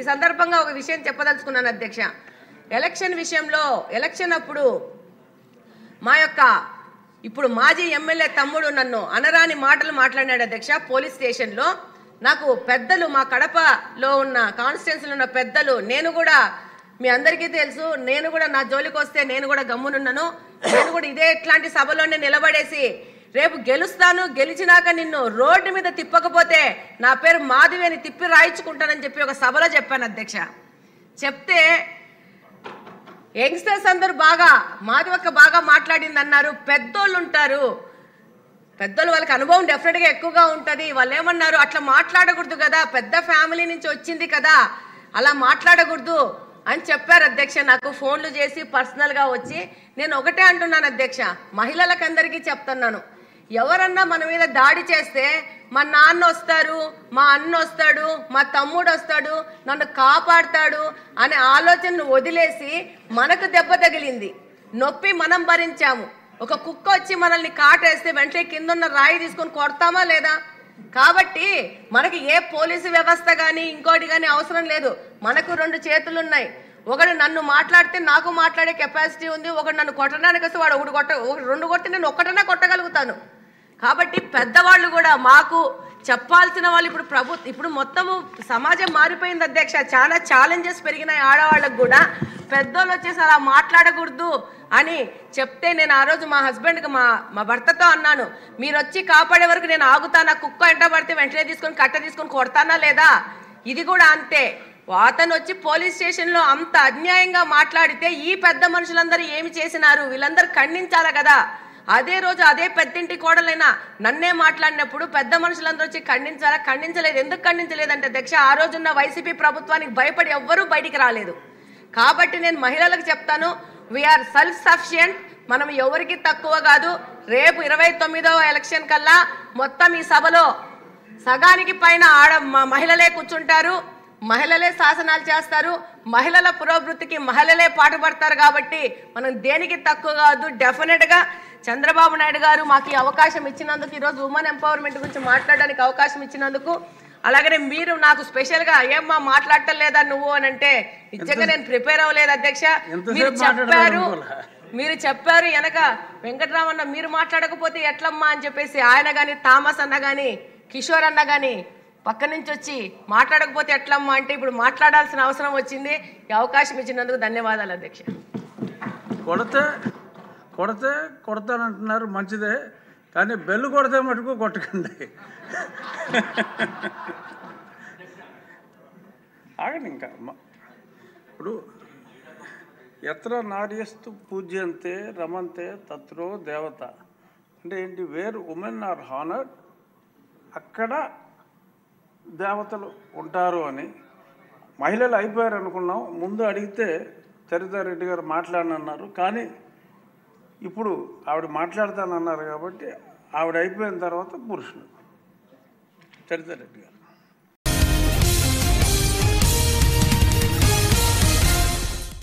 సందర్భంగా ఒక విషయం చెప్పదలుచుకున్నాను అధ్యక్ష. ఎలక్షన్ విషయంలో ఎలక్షన్ అప్పుడు మా యొక్క ఇప్పుడు మాజీ ఎమ్మెల్యే తమ్ముడు నన్ను అనరాని మాటలు మాట్లాడాడు అధ్యక్ష. పోలీస్ స్టేషన్లో నాకు పెద్దలు, మా కడపలో ఉన్న కాన్స్టిట్యున్సీలో ఉన్న పెద్దలు, నేను కూడా మీ అందరికీ తెలుసు, నేను కూడా నా జోలికి వస్తే నేను కూడా గమ్మునున్నాను. నేను కూడా ఇదే ఇట్లాంటి సభలోనే నిలబడేసి రేపు గెలుస్తాను, గెలిచినాక నిన్ను రోడ్డు మీద తిప్పకపోతే నా పేరు మాధవి అని తిప్పి రాయించుకుంటానని చెప్పి ఒక సభలో చెప్పాను అధ్యక్ష. చెప్తే యంగ్స్టర్స్ అందరూ బాగా మాధవక్క బాగా మాట్లాడింది అన్నారు. పెద్దోళ్ళు ఉంటారు, పెద్దోళ్ళు వాళ్ళకి అనుభవం డెఫినెట్గా ఎక్కువగా ఉంటుంది. వాళ్ళు ఏమన్నారు, అట్లా మాట్లాడకూడదు కదా, పెద్ద ఫ్యామిలీ నుంచి వచ్చింది కదా, అలా మాట్లాడకూడదు అని చెప్పారు అధ్యక్ష. నాకు ఫోన్లు చేసి పర్సనల్గా వచ్చి నేను ఒకటే అంటున్నాను అధ్యక్ష, మహిళలకు అందరికీ చెప్తున్నాను, ఎవరన్నా మన మీద దాడి చేస్తే మా నాన్న వస్తారు, మా అన్న వస్తాడు, మా తమ్ముడు వస్తాడు, నన్ను కాపాడుతాడు అనే ఆలోచనను వదిలేసి మనకు దెబ్బ తగిలింది, నొప్పి మనం భరించాము. ఒక కుక్క వచ్చి మనల్ని కాటేస్తే వెంటనే కింద ఉన్న రాయి తీసుకొని కొడతామా లేదా? కాబట్టి మనకి ఏ పోలీసు వ్యవస్థ కానీ ఇంకోటి కానీ అవసరం లేదు. మనకు 2 చేతులు ఉన్నాయి. ఒకడు నన్ను మాట్లాడితే నాకు మాట్లాడే కెపాసిటీ ఉంది, ఒకడు నన్ను కొట్టడానికి వస్తే వాడు 2 కొట్టి నేను ఒక్కటనే కొట్టగలుగుతాను. కాబట్టి పెద్దవాళ్ళు కూడా మాకు చెప్పాల్సిన వాళ్ళు ఇప్పుడు మొత్తము సమాజం మారిపోయింది అధ్యక్ష. చాలా ఛాలెంజెస్ పెరిగినాయి ఆడవాళ్ళకు కూడా. పెద్దోళ్ళు వచ్చేసి అలా మాట్లాడకూడదు అని చెప్తే నేను ఆ రోజు మా హస్బెండ్కి మా భర్తతో అన్నాను, మీరు వచ్చి కాపాడే వరకు నేను ఆగుతానా? కుక్క ఎంట పడితే వెంటనే తీసుకొని కట్ట తీసుకొని కొడతానా లేదా? ఇది కూడా అంతే. అతను వచ్చి పోలీస్ స్టేషన్లో అంత అన్యాయంగా మాట్లాడితే ఈ పెద్ద మనుషులందరూ ఏమి చేసినారు? వీళ్ళందరూ ఖండించాలి కదా. అదే రోజు అదే పెద్దింటి కోడలైనా నన్నే మాట్లాడినప్పుడు పెద్ద మనుషులందరూ వచ్చి ఖండించాలా? ఖండించలేదు. ఎందుకు ఖండించలేదంటే అధ్యక్ష, ఆ రోజున్న వైసీపీ ప్రభుత్వానికి భయపడి ఎవ్వరూ బయటికి రాలేదు. కాబట్టి నేను మహిళలకు చెప్తాను, వీఆర్ సెల్ఫ్ సఫిషియంట్, మనం ఎవరికి తక్కువ కాదు. రేపు 29వ ఎలక్షన్ కల్లా మొత్తం ఈ సభలో సగానికి పైన మహిళలే కూర్చుంటారు, మహిళలే శాసనాలు చేస్తారు, మహిళల పురోభివృద్ధికి మహిళలే పాటుపడతారు. కాబట్టి మనం దేనికి తక్కువ కాదు. డెఫినెట్గా చంద్రబాబు నాయుడు గారు మాకు ఈ అవకాశం ఇచ్చినందుకు, ఈరోజు ఉమెన్ ఎంపవర్మెంట్ గురించి మాట్లాడడానికి అవకాశం ఇచ్చినందుకు, అలాగనే మీరు నాకు స్పెషల్గా ఏమ్మా మాట్లాడటం లేదా నువ్వు అని అంటే నిజంగా నేను ప్రిపేర్ అవ్వలేదు అధ్యక్ష. మీరు చెప్పారు వెనక వెంకటరామన్న మీరు మాట్లాడకపోతే ఎట్లమ్మా అని చెప్పేసి, ఆయన కానీ థామస్ అన్న కానీ కిషోర్ అన్న కానీ పక్క నుంచి వచ్చి మాట్లాడకపోతే ఎట్లమ్మా అంటే ఇప్పుడు మాట్లాడాల్సిన అవసరం వచ్చింది. ఈ అవకాశం ఇచ్చినందుకు ధన్యవాదాలు అధ్యక్ష. కొడతానంటున్నారు, మంచిదే, కానీ బెల్లు కొడితే మటుకు కొట్టకండి. ఆగండి. ఇంకా ఇప్పుడు ఎత్ర నార్యస్తు పూజ్యంతే రమంతే తత్రో దేవత అంటే ఏంటి? వేర్ ఉమెన్ ఆర్ హానర్డ్, అక్కడ దేవతలు ఉంటారు అని. మహిళలు అయిపోయారు అనుకున్నాం. ముందు అడిగితే చరితారెడ్డి గారు మాట్లాడనన్నారు, కానీ ఇప్పుడు ఆవిడ మాట్లాడతానన్నారు కాబట్టి ఆవిడ అయిపోయిన తర్వాత పురుషులు. చరితారెడ్డి గారు.